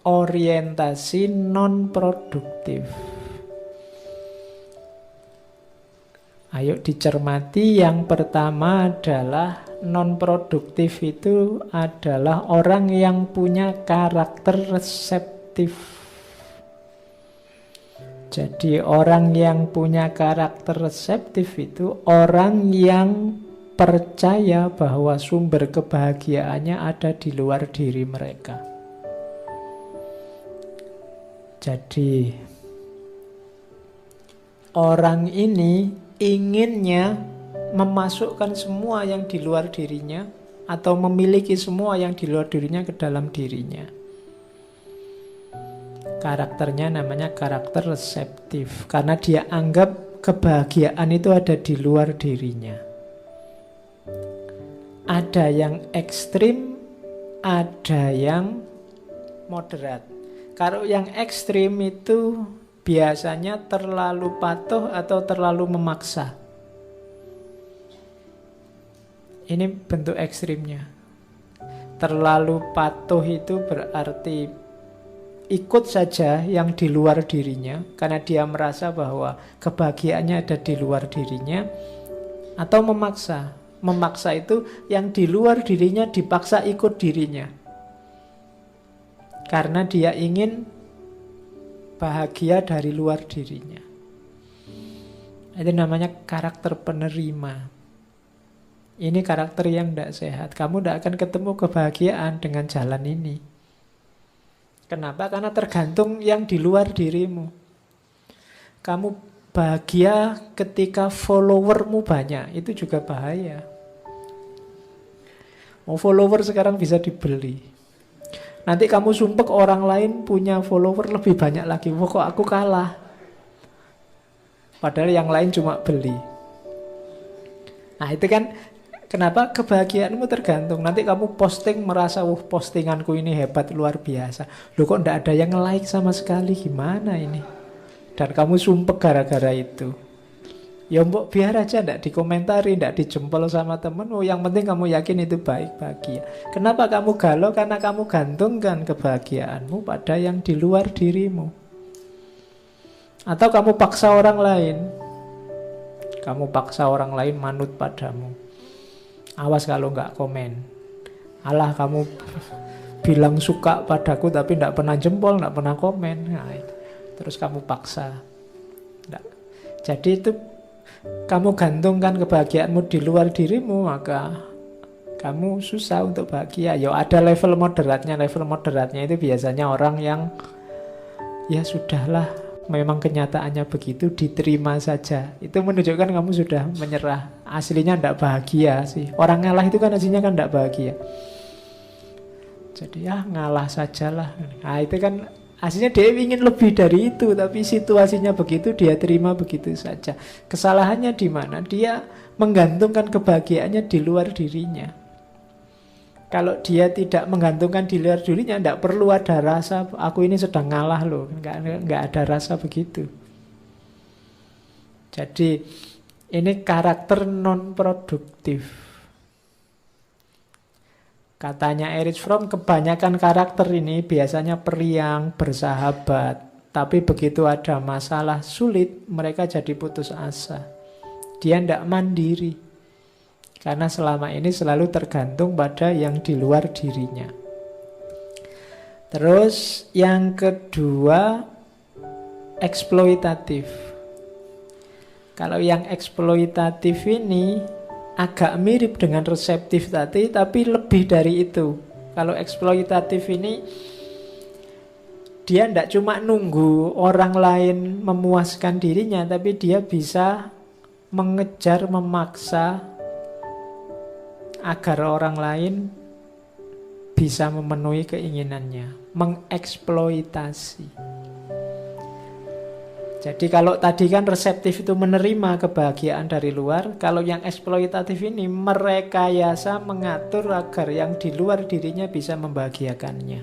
orientasi non-produktif. Ayo dicermati, yang pertama adalah non-produktif itu adalah orang yang punya karakter reseptif. Jadi orang yang punya karakter reseptif itu orang yang percaya bahwa sumber kebahagiaannya ada di luar diri mereka. Jadi orang ini inginnya memasukkan semua yang di luar dirinya atau memiliki semua yang di luar dirinya ke dalam dirinya. Karakternya namanya karakter reseptif karena dia anggap kebahagiaan itu ada di luar dirinya. Ada yang ekstrim, ada yang moderat. Kalau yang ekstrim itu biasanya terlalu patuh atau terlalu memaksa. Ini bentuk ekstrimnya. Terlalu patuh itu berarti ikut saja yang di luar dirinya karena dia merasa bahwa kebahagiaannya ada di luar dirinya. Atau memaksa. Memaksa itu yang di luar dirinya dipaksa ikut dirinya. Karena dia ingin bahagia dari luar dirinya. Itu namanya karakter penerima. Ini karakter yang tidak sehat. Kamu tidak akan ketemu kebahagiaan dengan jalan ini. Kenapa? Karena tergantung yang di luar dirimu. Kamu bahagia ketika followermu banyak. Itu juga bahaya. Mau follower sekarang bisa dibeli. Nanti kamu sumpek orang lain punya follower lebih banyak lagi. Wah, kok aku kalah? Padahal yang lain cuma beli. Nah itu kan kenapa kebahagiaanmu tergantung. Nanti kamu posting merasa, wah postinganku ini hebat luar biasa. Loh kok tidak ada yang like sama sekali, gimana ini? Dan kamu sumpek gara-gara itu. Ya mbok biar aja, tidak dikomentari, tidak dijempol sama temen. Oh, yang penting kamu yakin itu baik, bahagia. Kenapa kamu galau? Karena kamu gantungkan kebahagiaanmu pada yang di luar dirimu. Atau kamu paksa orang lain. Kamu paksa orang lain manut padamu. Awas kalau nggak komen. Alah kamu bilang suka padaku tapi tidak pernah jempol, tidak pernah komen. Nah, terus kamu paksa. Nggak. Jadi itu kamu gantungkan kebahagiaanmu di luar dirimu, maka kamu susah untuk bahagia. Ya ada level moderatnya. Level moderatnya itu biasanya orang yang ya sudahlah, memang kenyataannya begitu, diterima saja. Itu menunjukkan kamu sudah menyerah. Aslinya tidak bahagia sih. Orang ngalah itu kan aslinya kan tidak bahagia. Jadi ya ngalah sajalah. Nah itu kan aslinya dia ingin lebih dari itu, tapi situasinya begitu, dia terima begitu saja. Kesalahannya di mana? Dia menggantungkan kebahagiaannya di luar dirinya. Kalau dia tidak menggantungkan di luar dirinya, tidak perlu ada rasa, aku ini sedang ngalah loh. Nggak ada rasa begitu. Jadi ini karakter non-produktif. Katanya Erich Fromm, kebanyakan karakter ini biasanya periang, bersahabat. Tapi begitu ada masalah sulit, mereka jadi putus asa. Dia tidak mandiri. Karena selama ini selalu tergantung pada yang di luar dirinya. Terus yang kedua, eksploitatif. Kalau yang eksploitatif ini agak mirip dengan reseptif tadi, tapi lebih dari itu. Kalau eksploitatif ini dia tidak cuma nunggu orang lain memuaskan dirinya, tapi dia bisa mengejar, memaksa agar orang lain bisa memenuhi keinginannya, mengeksploitasi. Jadi kalau tadi kan reseptif itu menerima kebahagiaan dari luar, kalau yang eksploitatif ini merekayasa, mengatur agar yang di luar dirinya bisa membahagiakannya.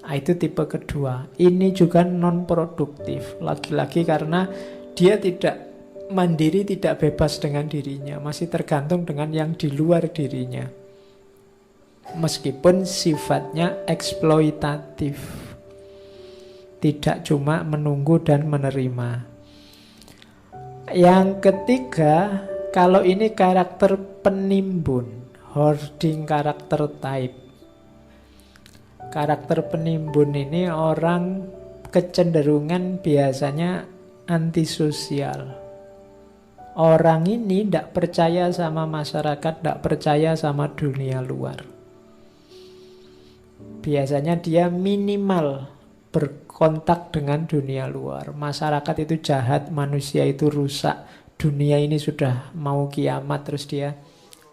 Nah, itu tipe kedua. Ini juga non-produktif. Lagi-lagi karena dia tidak mandiri, tidak bebas dengan dirinya, masih tergantung dengan yang di luar dirinya. Meskipun sifatnya eksploitatif, tidak cuma menunggu dan menerima. Yang ketiga, kalau ini karakter penimbun, hoarding karakter type. Karakter penimbun ini orang kecenderungan biasanya antisosial. Orang ini tidak percaya sama masyarakat, tidak percaya sama dunia luar. Biasanya dia minimal berkontak dengan dunia luar. Masyarakat itu jahat, manusia itu rusak, dunia ini sudah mau kiamat, terus dia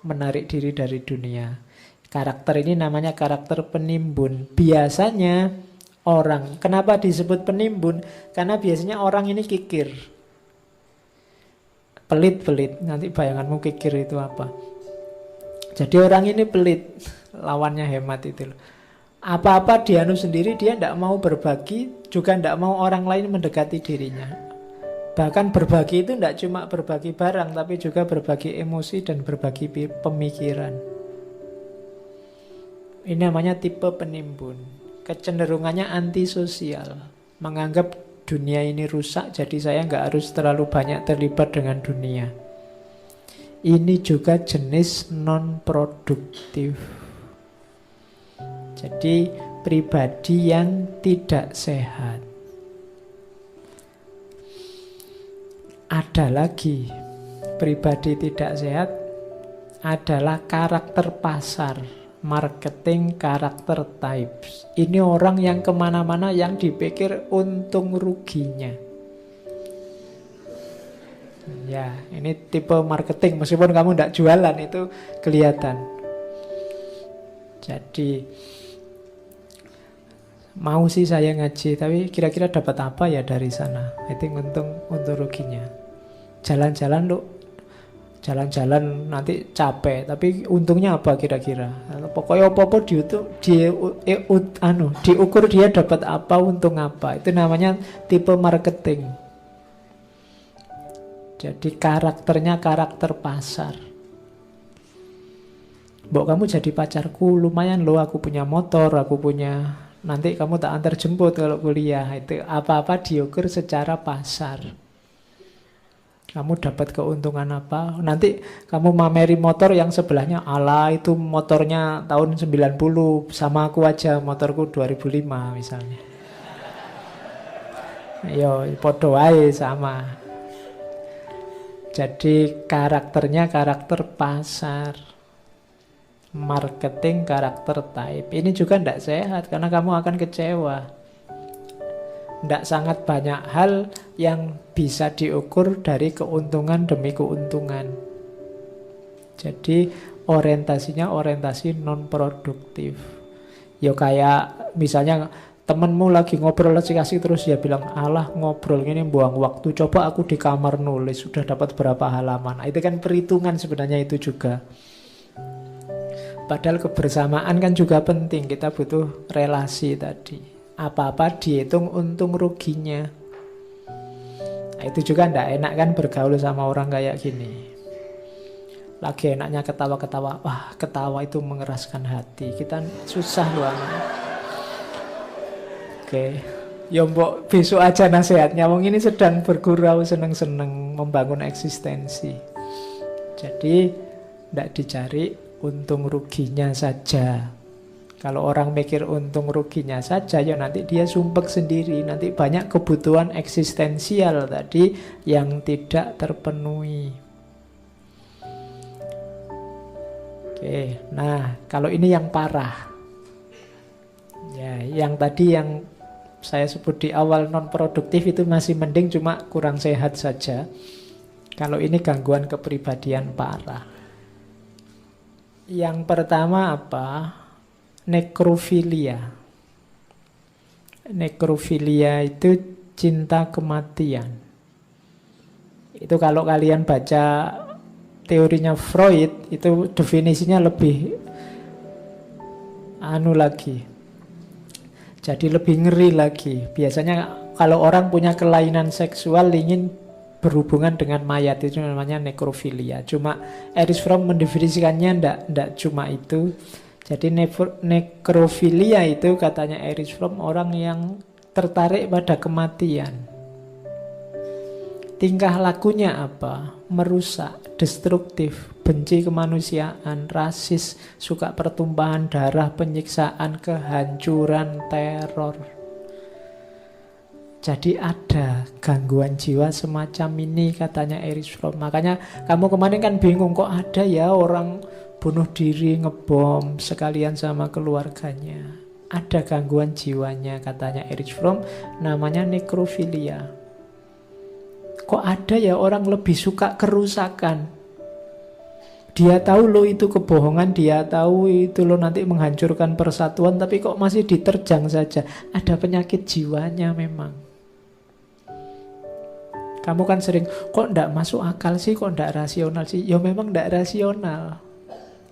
menarik diri dari dunia. Karakter ini namanya karakter penimbun. Biasanya orang, kenapa disebut penimbun? Karena biasanya orang ini kikir, pelit-pelit. Nanti bayanganmu kikir itu apa? Jadi orang ini pelit, lawannya hemat itu loh. Apa-apa dianu sendiri, dia tidak mau berbagi, juga tidak mau orang lain mendekati dirinya. Bahkan berbagi itu tidak cuma berbagi barang, tapi juga berbagi emosi dan berbagi pemikiran. Ini namanya tipe penimbun. Kecenderungannya antisosial, menganggap dunia ini rusak, jadi saya nggak harus terlalu banyak terlibat dengan dunia. Ini juga jenis non-produktif. Jadi pribadi yang tidak sehat. Ada lagi pribadi tidak sehat adalah karakter pasar, marketing karakter types. Ini orang yang kemana-mana yang dipikir untung ruginya. Ya, ini tipe marketing. Meskipun kamu tidak jualan, itu kelihatan. Jadi mau sih saya ngaji, tapi kira-kira dapat apa ya dari sana? Itu untung ruginya. Jalan-jalan loh, jalan-jalan nanti capek, tapi untungnya apa kira-kira? Pokoknya apa-apa diukur dia dapat apa, untung apa. Itu namanya tipe marketing. Jadi karakternya karakter pasar. Mbok kamu jadi pacarku, lumayan loh, aku punya motor, aku punya, nanti kamu tak antar jemput kalau kuliah. Itu apa-apa diukur secara pasar. Kamu dapat keuntungan apa? Nanti kamu mameri motor yang sebelahnya, ala itu motornya tahun 90, sama aku aja motorku 2005 misalnya. Yo, podo wae sama. Jadi karakternya karakter pasar, marketing karakter type. Ini juga tidak sehat karena kamu akan kecewa. Tidak sangat banyak hal yang bisa diukur dari keuntungan demi keuntungan. Jadi orientasinya orientasi non produktif. Ya kayak misalnya temenmu lagi ngobrol asik-asik terus dia bilang, alah ngobrol ini buang waktu, coba aku di kamar nulis sudah dapat berapa halaman. Itu kan perhitungan sebenarnya itu juga. Padahal kebersamaan kan juga penting, kita butuh relasi tadi. Apa-apa dihitung untung ruginya. Nah, itu juga tidak enak kan bergaul sama orang kayak gini. Lagi enaknya ketawa-ketawa, wah ketawa itu mengeraskan hati. Kita susah loh. Oke, ya mbok besok aja nasihatnya. Wong ini sedang bergurau, seneng-seneng membangun eksistensi. Jadi tidak dicari untung ruginya saja. Kalau orang mikir untung ruginya saja, ya nanti dia sumpek sendiri. Nanti banyak kebutuhan eksistensial tadi yang tidak terpenuhi. Oke, nah kalau ini yang parah. Ya, yang tadi yang saya sebut di awal non produktif itu masih mending, cuma kurang sehat saja. Kalau ini gangguan kepribadian parah. Yang pertama apa? Nekrofilia. Nekrofilia itu cinta kematian. Itu kalau kalian baca teorinya Freud, itu definisinya lebih lagi. Jadi lebih ngeri lagi. Biasanya kalau orang punya kelainan seksual ingin berhubungan dengan mayat, itu namanya nekrofilia. Cuma Erich Fromm mendefinisikannya ndak cuma itu. Jadi nekrofilia itu katanya Erich Fromm orang yang tertarik pada kematian. Tingkah lakunya apa? Merusak, destruktif, benci kemanusiaan, rasis, suka pertumpahan darah, penyiksaan, kehancuran, teror. Jadi ada gangguan jiwa semacam ini katanya Erich Fromm. Makanya kamu kemarin kan bingung kok ada ya orang bunuh diri, ngebom sekalian sama keluarganya. Ada gangguan jiwanya katanya Erich Fromm, namanya nekrofilia. Kok ada ya orang lebih suka kerusakan? Dia tahu lo itu kebohongan, dia tahu itu lo nanti menghancurkan persatuan, tapi kok masih diterjang saja. Ada penyakit jiwanya memang. Kamu kan sering, kok ndak masuk akal sih, kok ndak rasional sih? Ya memang ndak rasional.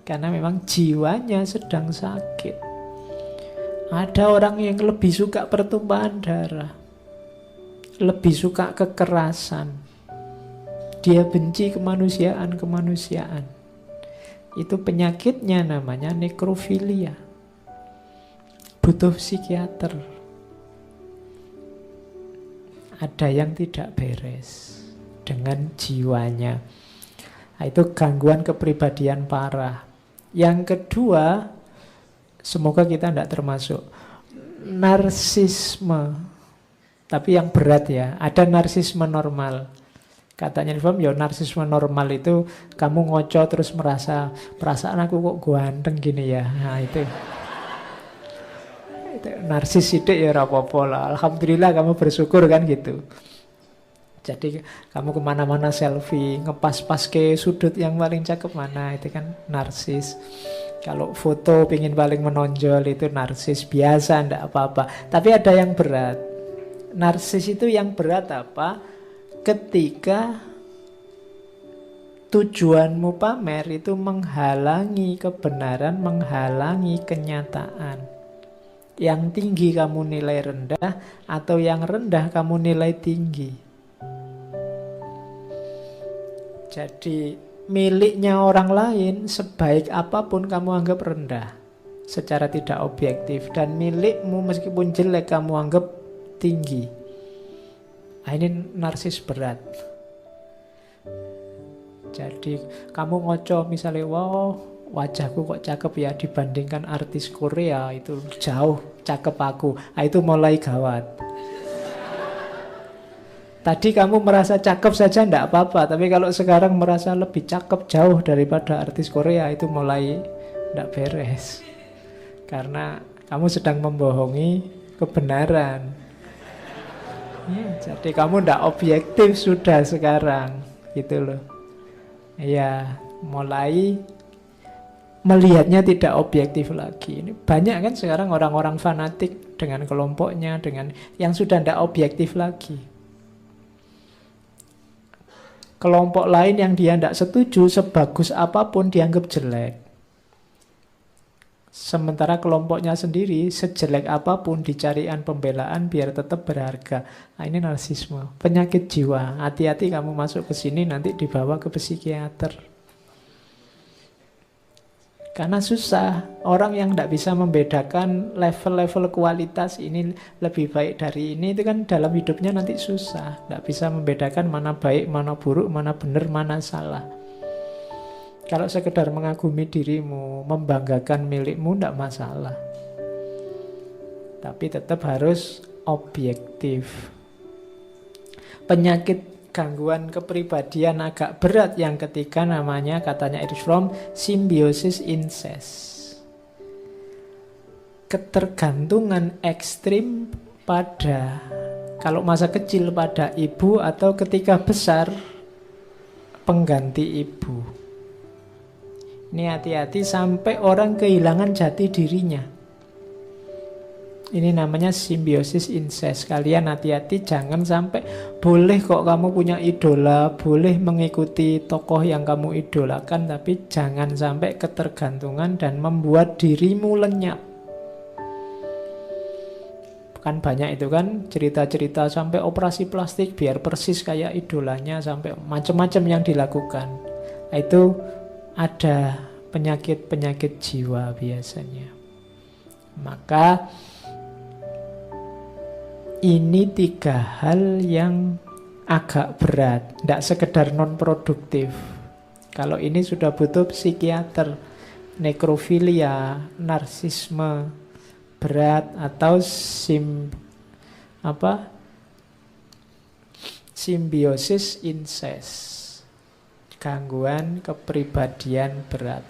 Karena memang jiwanya sedang sakit. Ada orang yang lebih suka pertumpahan darah, lebih suka kekerasan. Dia benci kemanusiaan. Itu penyakitnya, namanya nekrofilia. Butuh psikiater. Ada yang tidak beres dengan jiwanya. Nah, itu gangguan kepribadian parah. Yang kedua, semoga kita tidak termasuk, narsisme. Tapi yang berat ya, ada narsisme normal. Katanya ya narsisme normal itu kamu ngoco terus merasa perasaan aku kok ganteng gini ya. Nah itu narsis sidik ya rapopo lah. Alhamdulillah kamu bersyukur kan gitu. Jadi kamu kemana-mana selfie, ngepas-pas ke sudut yang paling cakep mana, itu kan narsis. Kalau foto pingin paling menonjol itu narsis, biasa ndak apa-apa. Tapi ada yang berat. Narsis itu yang berat apa? Ketika tujuanmu pamer itu menghalangi kebenaran, menghalangi kenyataan. Yang tinggi kamu nilai rendah, atau yang rendah kamu nilai tinggi. Jadi miliknya orang lain sebaik apapun kamu anggap rendah secara tidak objektif, dan milikmu meskipun jelek kamu anggap tinggi. Nah, ini narsis berat. Jadi kamu ngoco misalnya, wow wajahku kok cakep ya dibandingkan artis Korea, itu jauh cakep aku. Nah, itu mulai gawat. Tadi kamu merasa cakep saja enggak apa-apa, tapi kalau sekarang merasa lebih cakep jauh daripada artis Korea, itu mulai enggak beres. Karena kamu sedang membohongi kebenaran. Jadi kamu ndak objektif sudah sekarang, gitu loh. Ya, mulai melihatnya tidak objektif lagi. Ini banyak kan sekarang orang-orang fanatik dengan kelompoknya, dengan yang sudah ndak objektif lagi. Kelompok lain yang dia ndak setuju, sebagus apapun dianggap jelek. Sementara kelompoknya sendiri sejelek apapun dicarian pembelaan biar tetap berharga. Nah, ini narsisme, penyakit jiwa. Hati-hati kamu masuk ke sini nanti dibawa ke psikiater. Karena susah. Orang yang tidak bisa membedakan level-level kualitas ini lebih baik dari ini, itu kan dalam hidupnya nanti susah. Tidak bisa membedakan mana baik, mana buruk, mana benar, mana salah. Kalau sekedar mengagumi dirimu, membanggakan milikmu, tidak masalah. Tapi tetap harus objektif. Penyakit gangguan kepribadian agak berat yang ketiga namanya, katanya Erich Fromm, simbiosis incest. Ketergantungan ekstrim pada, kalau masa kecil pada ibu, atau ketika besar pengganti ibu. Ini hati-hati sampai orang kehilangan jati dirinya. Ini namanya simbiosis incest. Kalian hati-hati jangan sampai, boleh kok kamu punya idola, boleh mengikuti tokoh yang kamu idolakan, tapi jangan sampai ketergantungan dan membuat dirimu lenyap. Kan banyak itu kan cerita-cerita sampai operasi plastik biar persis kayak idolanya, sampai macam-macam yang dilakukan. Itu ada penyakit-penyakit jiwa biasanya. Maka ini 3 hal yang agak berat, tidak sekedar non produktif. Kalau ini sudah butuh psikiater, nekrofilia, narsisme berat, atau simbiosis incest, gangguan kepribadian berat.